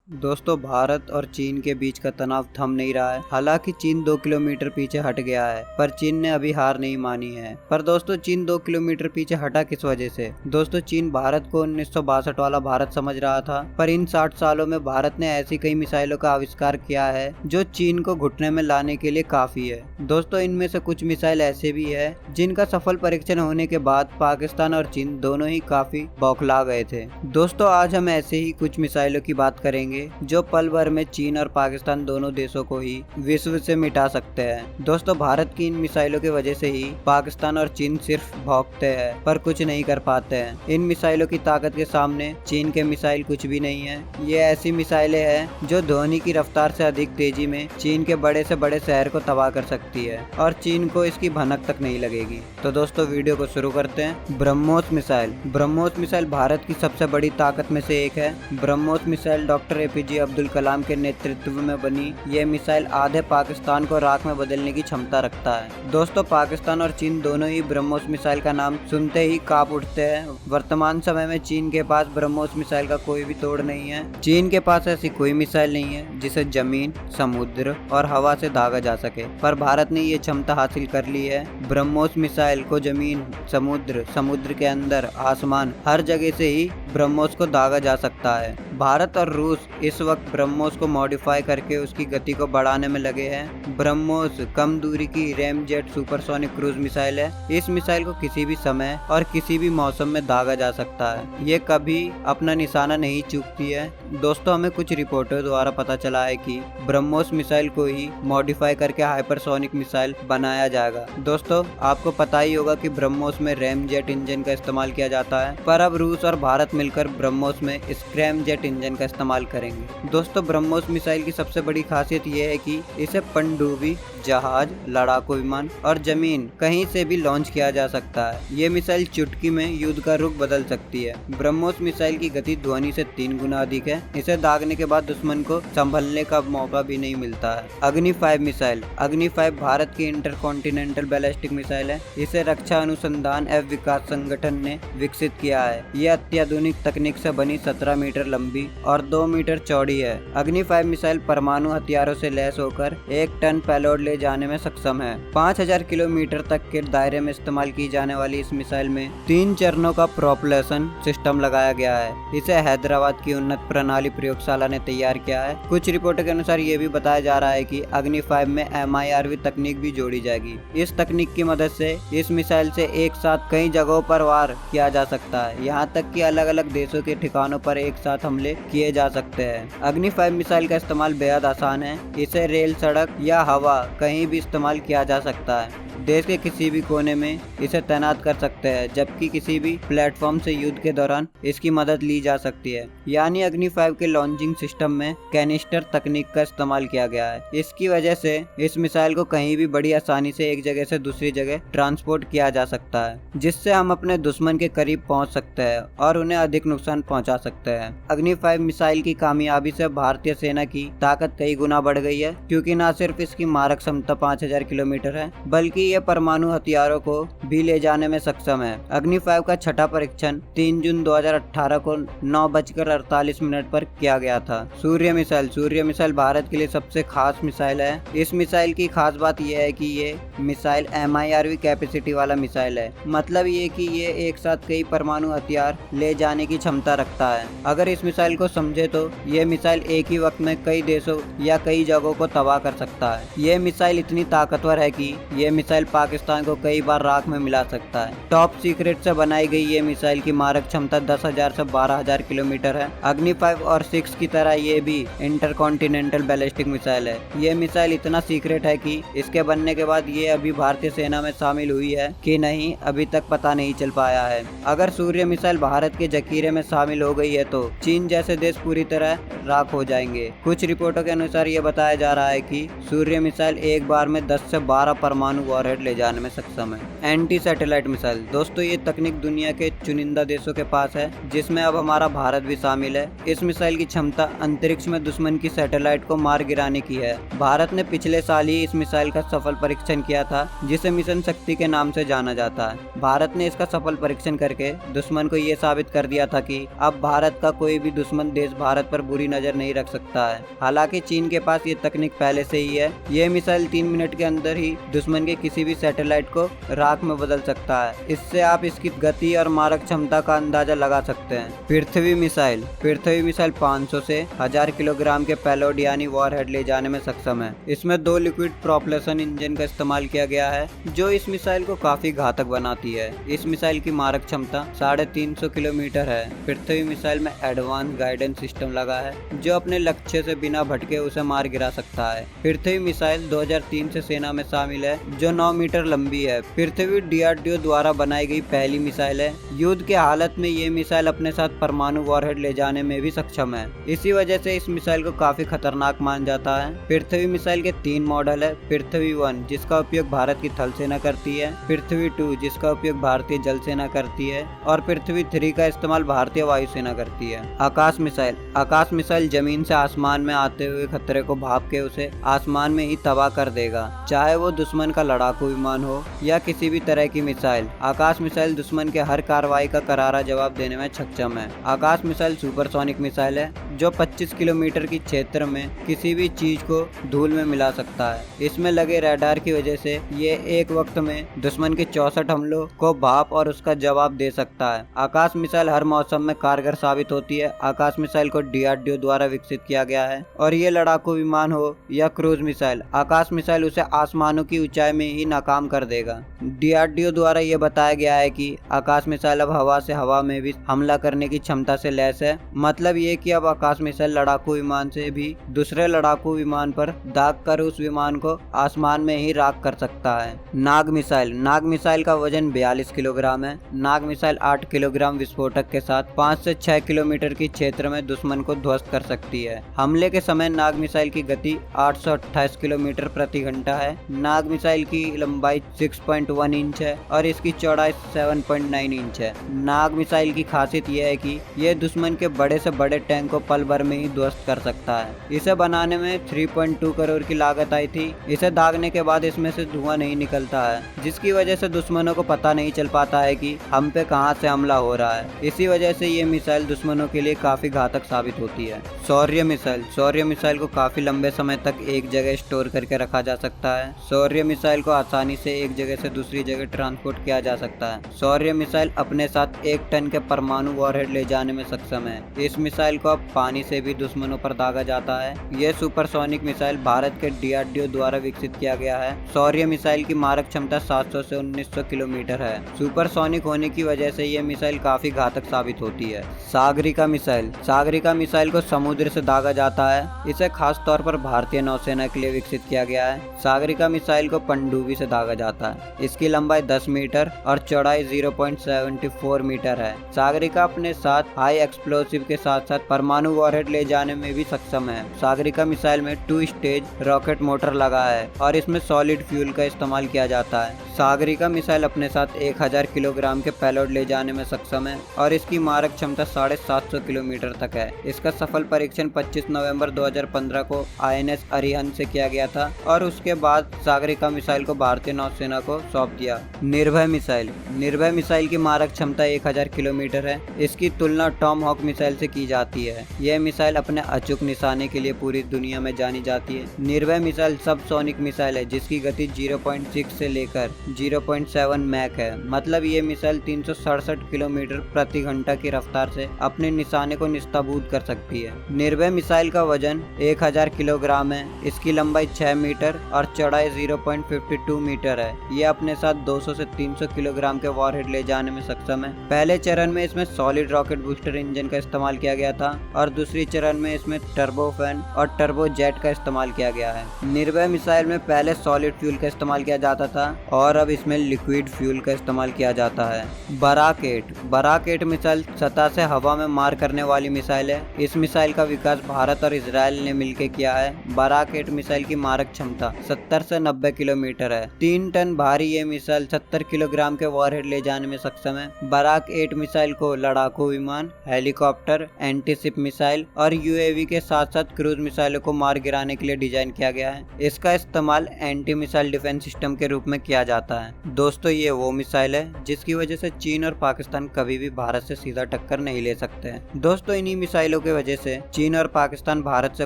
दोस्तों, भारत और चीन के बीच का तनाव थम नहीं रहा है। हालांकि चीन 2 किलोमीटर पीछे हट गया है, पर चीन ने अभी हार नहीं मानी है। पर दोस्तों, चीन 2 किलोमीटर पीछे हटा किस वजह से? दोस्तों, चीन भारत को 1962 वाला भारत समझ रहा था, पर इन 60 सालों में भारत ने ऐसी कई मिसाइलों का आविष्कार किया है जो चीन को घुटने में लाने के लिए काफी है। दोस्तों, इनमें से कुछ मिसाइल ऐसे भी है जिनका सफल परीक्षण होने के बाद पाकिस्तान और चीन दोनों ही काफी बौखला गए थे। दोस्तों, आज हम ऐसे ही कुछ मिसाइलों की बात करेंगे जो पल भर में चीन और पाकिस्तान दोनों देशों को ही विश्व से मिटा सकते हैं। दोस्तों, भारत की इन मिसाइलों की वजह से ही पाकिस्तान और चीन सिर्फ भौंकते हैं पर कुछ नहीं कर पाते हैं। इन मिसाइलों की ताकत के सामने चीन के मिसाइल कुछ भी नहीं है। ये ऐसी मिसाइलें हैं जो ध्वनि की रफ्तार से अधिक तेजी में चीन के बड़े से बड़े शहर को तबाह कर सकती है और चीन को इसकी भनक तक नहीं लगेगी। तो दोस्तों, वीडियो को शुरू करते हैं। ब्रह्मोस मिसाइल। ब्रह्मोस मिसाइल भारत की सबसे बड़ी ताकत में से एक है। ब्रह्मोस मिसाइल डॉक्टर एपीजे अब्दुल कलाम के नेतृत्व में बनी ये मिसाइल आधे पाकिस्तान को राख में बदलने की क्षमता रखता है। दोस्तों, पाकिस्तान और चीन दोनों ही ब्रह्मोस मिसाइल का नाम सुनते ही कांप उठते हैं। वर्तमान समय में चीन के पास ब्रह्मोस मिसाइल का कोई भी तोड़ नहीं है। चीन के पास ऐसी कोई मिसाइल नहीं है जिसे जमीन, समुद्र और हवा से दागा जा सके, पर भारत ने ये क्षमता हासिल कर ली है। ब्रह्मोस मिसाइल को जमीन, समुद्र के अंदर, आसमान, हर जगह से ही ब्रह्मोस को दागा जा सकता है। भारत और रूस इस वक्त ब्रह्मोस को मॉडिफाई करके उसकी गति को बढ़ाने में लगे हैं। ब्रह्मोस कम दूरी की रैमजेट सुपरसोनिक क्रूज मिसाइल है। इस मिसाइल को किसी भी समय और किसी भी मौसम में दागा जा सकता है। ये कभी अपना निशाना नहीं चूकती है। दोस्तों, हमें कुछ रिपोर्टों द्वारा पता चला है कि ब्रह्मोस मिसाइल को ही मॉडिफाई करके हाइपरसोनिक मिसाइल बनाया जाएगा। दोस्तों, आपको पता ही होगा कि ब्रह्मोस में रैमजेट इंजन का इस्तेमाल किया जाता है, पर अब रूस और भारत मिलकर ब्रह्मोस में स्क्रैमजेट इंजन का इस्तेमाल करेंगे। दोस्तों, ब्रह्मोस मिसाइल की सबसे बड़ी खासियत यह है कि इसे पनडुब्बी, जहाज, लड़ाकू विमान और जमीन कहीं से भी लॉन्च किया जा सकता है। ये मिसाइल चुटकी में युद्ध का रुख बदल सकती है। ब्रह्मोस मिसाइल की गति ध्वनि से 3 गुना अधिक है। इसे दागने के बाद दुश्मन को संभलने का मौका भी नहीं मिलता है। अग्नि 5 मिसाइल। अग्नि 5 भारत की इंटरकॉन्टिनेंटल बैलिस्टिक मिसाइल है। इसे रक्षा अनुसंधान एवं विकास संगठन ने विकसित किया है। यह अत्याधुनिक तकनीक से बनी 17 मीटर लंबी और 2 मीटर चौड़ी है। अग्नि 5 मिसाइल परमाणु हथियारों से लैस होकर 1 टन पेलोड ले जाने में सक्षम है। 5000 किलोमीटर तक के दायरे में इस्तेमाल की जाने वाली इस मिसाइल में 3 चरणों का प्रोपल्शन सिस्टम लगाया गया है। इसे हैदराबाद की उन्नत प्रणाली प्रयोगशाला ने तैयार किया है। कुछ रिपोर्टों के अनुसार ये भी बताया जा रहा है कि अग्नि 5 में MIRV तकनीक भी जोड़ी जाएगी। इस तकनीक की मदद से इस मिसाइल से एक साथ कई जगहों पर वार किया जा सकता है। यहाँ तक कि अलग अलग देशों के ठिकानों पर एक साथ हमले किए जा सकते हैं। अग्नि 5 मिसाइल का इस्तेमाल बेहद आसान है। इसे रेल, सड़क या हवा कहीं भी इस्तेमाल किया जा सकता है। देश के किसी भी कोने में इसे तैनात कर सकते हैं, जबकि किसी भी प्लेटफॉर्म से युद्ध के दौरान इसकी मदद ली जा सकती है। यानी अग्नि 5 के लॉन्चिंग सिस्टम में कैनिस्टर तकनीक का इस्तेमाल किया गया है। इसकी वजह से इस मिसाइल को कहीं भी बड़ी आसानी से एक जगह से दूसरी जगह ट्रांसपोर्ट किया जा सकता है, जिससे हम अपने दुश्मन के करीब पहुंच सकते हैं और उन्हें अधिक नुकसान पहुंचा सकते हैं। अग्नि 5 मिसाइल की कामयाबी से भारतीय सेना की ताकत कई गुना बढ़ गई है, क्योंकि न सिर्फ इसकी मारक क्षमता 5000 किलोमीटर है, बल्कि ये परमाणु हथियारों को भी ले जाने में सक्षम है। अग्नि 5 का छठा परीक्षण 3 जून 2018 को 9:48 पर किया गया था। सूर्य मिसाइल। सूर्य मिसाइल भारत के लिए सबसे खास मिसाइल है। इस मिसाइल की खास बात यह है कि ये मिसाइल MIRV कैपेसिटी वाला मिसाइल है। मतलब ये कि ये एक साथ कई परमाणु हथियार ले जाने की क्षमता रखता है। अगर इस मिसाइल को समझे तो ये मिसाइल एक ही वक्त में कई देशों या कई जगहों को तबाह कर सकता है। ये मिसाइल इतनी ताकतवर है कि ये मिसाइल पाकिस्तान को कई बार राख में मिला सकता है। टॉप सीक्रेट से बनाई गई ये मिसाइल की मारक क्षमता 10,000 से 12,000 किलोमीटर है। अग्नि 5 और 6 की तरह ये भी इंटरकॉन्टिनेंटल बैलिस्टिक मिसाइल है। ये मिसाइल इतना सीक्रेट है कि इसके बनने के बाद ये अभी भारतीय सेना में शामिल हुई है कि नहीं, अभी तक पता नहीं चल पाया है। अगर सूर्य मिसाइल भारत के जखीरे में शामिल हो गई है तो चीन जैसे देश पूरी तरह राख हो जाएंगे। कुछ रिपोर्टों के अनुसार ये बताया जा रहा है कि सूर्य मिसाइल एक बार में 10 से 12 परमाणु वॉरहेड वॉरहेड ले जाने में सक्षम है। Anti satellite missile. दोस्तों ये तकनीक दुनिया के चुनिंदा देशों के पास है, जिसमें अब हमारा भारत भी शामिल है। इस मिसाइल की क्षमता अंतरिक्ष में दुश्मन की सैटेलाइट को मार गिराने की है। भारत ने पिछले साल ही इस मिसाइल का सफल परीक्षण किया था, जिसे मिशन शक्ति के नाम से जाना जाता है। भारत ने इसका सफल परीक्षण करके दुश्मन को ये साबित कर दिया था कि अब भारत का कोई भी दुश्मन देश भारत पर बुरी नजर नहीं रख सकता है। हालांकि चीन के पास ये तकनीक पहले से ही है। ये मिसाइल 3 मिनट के अंदर ही दुश्मन के किसी भी सैटेलाइट को राख में बदल सकता है। इससे आप इसकी गति और मारक क्षमता का अंदाजा लगा सकते हैं। पृथ्वी मिसाइल। पृथ्वी मिसाइल 500 से 1000 किलोग्राम के पेलोड यानी वॉरहेड ले जाने में सक्षम है। इसमें 2 लिक्विड प्रोपल्शन इंजन का इस्तेमाल किया गया है, जो इस मिसाइल को काफी घातक बनाती है। इस मिसाइल की मारक क्षमता 350 किलोमीटर है। पृथ्वी मिसाइल में एडवांस गाइडेंस सिस्टम लगा है, जो अपने लक्ष्य से बिना भटके उसे मार गिरा सकता है। पृथ्वी मिसाइल 2003 से सेना में शामिल है, जो 9 मीटर लंबी है। पृथ्वी DRDO द्वारा बनाई गई पहली मिसाइल है। युद्ध के हालत में ये मिसाइल अपने साथ परमाणु वॉरहेड ले जाने में भी सक्षम है। इसी वजह से इस मिसाइल को काफी खतरनाक माना जाता है। पृथ्वी मिसाइल के 3 मॉडल है। पृथ्वी 1 जिसका उपयोग भारत की थल सेना करती है, पृथ्वी 2 जिसका उपयोग भारतीय जल सेना करती है और पृथ्वी 3 का इस्तेमाल भारतीय वायुसेना करती है। आकाश मिसाइल। आकाश मिसाइल जमीन से आसमान में आते हुए खतरे को भाप के उसे आसमान में ही तबाह कर देगा, चाहे वो दुश्मन का लड़ाकू विमान हो या किसी भी तरह की मिसाइल। आकाश मिसाइल दुश्मन के हर कार्रवाई का करारा जवाब देने में सक्षम है। आकाश मिसाइल सुपरसोनिक मिसाइल है, जो 25 किलोमीटर की क्षेत्र में किसी भी चीज को धूल में मिला सकता है। इसमें लगे रडार की वजह से ये एक वक्त में दुश्मन के 64 हमलों को भाप और उसका जवाब दे सकता है। आकाश मिसाइल हर मौसम में कारगर साबित होती है। आकाश मिसाइल को DRDO द्वारा विकसित किया गया है और ये लड़ाकू विमान हो या क्रूज मिसाइल, आकाश मिसाइल उसे आसमानों की ऊंचाई में ही नाकाम कर देगा। DRDO द्वारा ये बताया गया है कि आकाश मिसाइल अब हवा से हवा में भी हमला करने की क्षमता से लैस है। मतलब ये कि अब आकाश मिसाइल लड़ाकू विमान से भी दूसरे लड़ाकू विमान पर दाग कर उस विमान को आसमान में ही राख कर सकता है। नाग मिसाइल। नाग मिसाइल का वजन 42 किलोग्राम है। नाग मिसाइल 8 किलोग्राम विस्फोटक के साथ 5 से 6 किलोमीटर की क्षेत्र में दुश्मन को ध्वस्त कर सकती है। हमले के समय नाग मिसाइल की गति 828 किलोमीटर प्रति घंटा है। नाग मिसाइल की लंबाई 6.1 इंच है और इसकी चौड़ाई 7.9 इंच है। नाग मिसाइल की खासियत यह है कि यह दुश्मन के बड़े से बड़े टैंक को पल भर में ही ध्वस्त कर सकता है। इसे बनाने में 3.2 करोड़ की लागत आई थी। इसे दागने के बाद इसमें से धुआं नहीं निकलता है, जिसकी वजह से दुश्मनों को पता नहीं चल पाता है कि हम पे कहां से हमला हो रहा है। इसी वजह से ये मिसाइल दुश्मनों के लिए काफी घातक साबित होती है। शौर्य मिसाइल। शौर्य मिसाइल को काफी लंबे समय तक एक जगह स्टोर करके रखा जा सकता है। शौर्य मिसाइल को आसानी से एक जगह से दूसरी जगह ट्रांसपोर्ट किया जा सकता है। शौर्य मिसाइल अपने साथ 1 टन के परमाणु वॉरहेड ले जाने में सक्षम है। इस मिसाइल को अब पानी से भी दुश्मनों पर दागा जाता है। यह सुपरसोनिक मिसाइल भारत के DRDO द्वारा विकसित किया गया है। शौर्य मिसाइल की मारक क्षमता 700 से 1900 किलोमीटर है। सुपरसोनिक होने की वजह से यह मिसाइल काफी घातक साबित होती है। सागरिका मिसाइल। सागरिका मिसाइल को समुद्र से दागा जाता है। इसे खास तौर पर भारतीय नौसेना के लिए विकसित किया गया है। सागरिका मिसाइल को पनडुब्बी से दागा जाता है। इसकी लंबाई 10 मीटर और चौड़ाई 0.74 मीटर है। सागरिका अपने साथ हाई एक्सप्लोसिव के साथ साथ परमाणु वॉरहेड ले जाने में भी सक्षम है। सागरिका मिसाइल में 2 स्टेज रॉकेट मोटर लगा है और इसमें सॉलिड फ्यूल का इस्तेमाल किया जाता है। सागरिका मिसाइल अपने साथ 1000 किलोग्राम के पेलोड ले जाने में सक्षम है और इसकी मारक क्षमता 750 किलोमीटर तक है। इसका सफल परीक्षण 25 नवंबर 2015 को INS अरिहंत से किया गया था और उसके बाद सागरिका मिसाइल को भारतीय नौसेना को सौंप दिया। निर्भय मिसाइल। निर्भय मिसाइल की मारक क्षमता 1000 किलोमीटर है। इसकी तुलना टॉमहॉक मिसाइल से की जाती है। यह मिसाइल अपने अचूक निशाने के लिए पूरी दुनिया में जानी जाती है। निर्भय मिसाइल सबसोनिक मिसाइल है, जिसकी गति 0.6 से लेकर 0.7 मैक है। मतलब ये मिसाइल 367 किलोमीटर प्रति घंटा की रफ्तार से अपने निशाने को निस्ताबूद कर सकती है। निर्भय मिसाइल का वजन 1000 किलोग्राम है। इसकी लंबाई 6 मीटर और चौड़ाई 0.52 मीटर है। ये अपने साथ 200 से 300 किलोग्राम के वॉरहेड ले जाने में सक्षम है। पहले चरण में इसमें सॉलिड रॉकेट बूस्टर इंजन का इस्तेमाल किया गया था और दूसरी चरण में इसमें टर्बोफैन और टर्बो जेट का इस्तेमाल किया गया है। निर्भय मिसाइल में पहले सॉलिड फ्यूल का इस्तेमाल किया जाता था और अब इसमें लिक्विड फ्यूल का इस्तेमाल किया जाता है। बराकेट। बराकेट मिसाइल सतह से हवा में मार करने वाली मिसाइल है। इस मिसाइल का विकास भारत और इजराइल ने मिलकर किया है। बराकेट मिसाइल की मारक क्षमता 70 से 90 किलोमीटर है। है। 3 टन भारी ये मिसाइल 70 किलोग्राम के वॉरहेड ले जाने में सक्षम है। बराक 8 मिसाइल को लड़ाकू विमान, हेलीकॉप्टर, एंटीशिप मिसाइल और यूएवी के साथ साथ क्रूज मिसाइलों को मार गिराने के लिए डिजाइन किया गया है। इसका इस्तेमाल एंटी मिसाइल डिफेंस सिस्टम के रूप में किया जाता है। दोस्तों ये वो मिसाइल है जिसकी वजह से चीन और पाकिस्तान कभी भी भारत से सीधा टक्कर नहीं ले सकते हैं। दोस्तों इन्हीं मिसाइलों की वजह से चीन और पाकिस्तान भारत से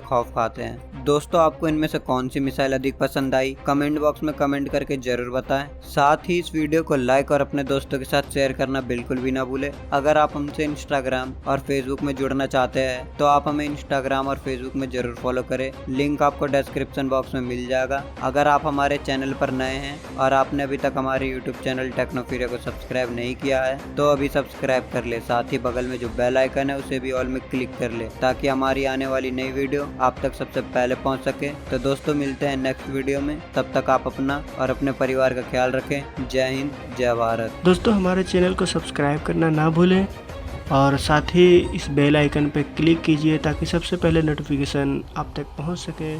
खौफ खाते हैं। दोस्तों आपको इनमें से कौन सी मिसाइल अधिक पसंद आई, कमेंट बॉक्स में कमेंट करके जरूर बताएं। साथ ही इस वीडियो को लाइक और अपने दोस्तों के साथ शेयर करना बिल्कुल भी ना भूलें। अगर आप हमसे इंस्टाग्राम और फेसबुक में जुड़ना चाहते हैं तो आप हमें इंस्टाग्राम और फेसबुक में जरूर फॉलो करें। लिंक आपको डिस्क्रिप्शन बॉक्स में मिल जाएगा। अगर आप हमारे चैनल पर नए हैं और आपने अभी तक हमारे यूट्यूब चैनल टेक्नोफीरिया को सब्सक्राइब नहीं किया है तो अभी सब्सक्राइब कर ले। साथ ही बगल में जो बेल आइकन है उसे भी ऑल में क्लिक कर ले ताकि हमारी आने वाली नई वीडियो आप तक सबसे पहले पहुंच सके। तो दोस्तों मिलते हैं नेक्स्ट वीडियो में, तब तक आप अपना और अपने परिवार का ख्याल रखें। जय हिंद, जय भारत। दोस्तों हमारे चैनल को सब्सक्राइब करना ना भूलें और साथ ही इस बेल आइकन पर क्लिक कीजिए ताकि सबसे पहले नोटिफिकेशन आप तक पहुंच सके।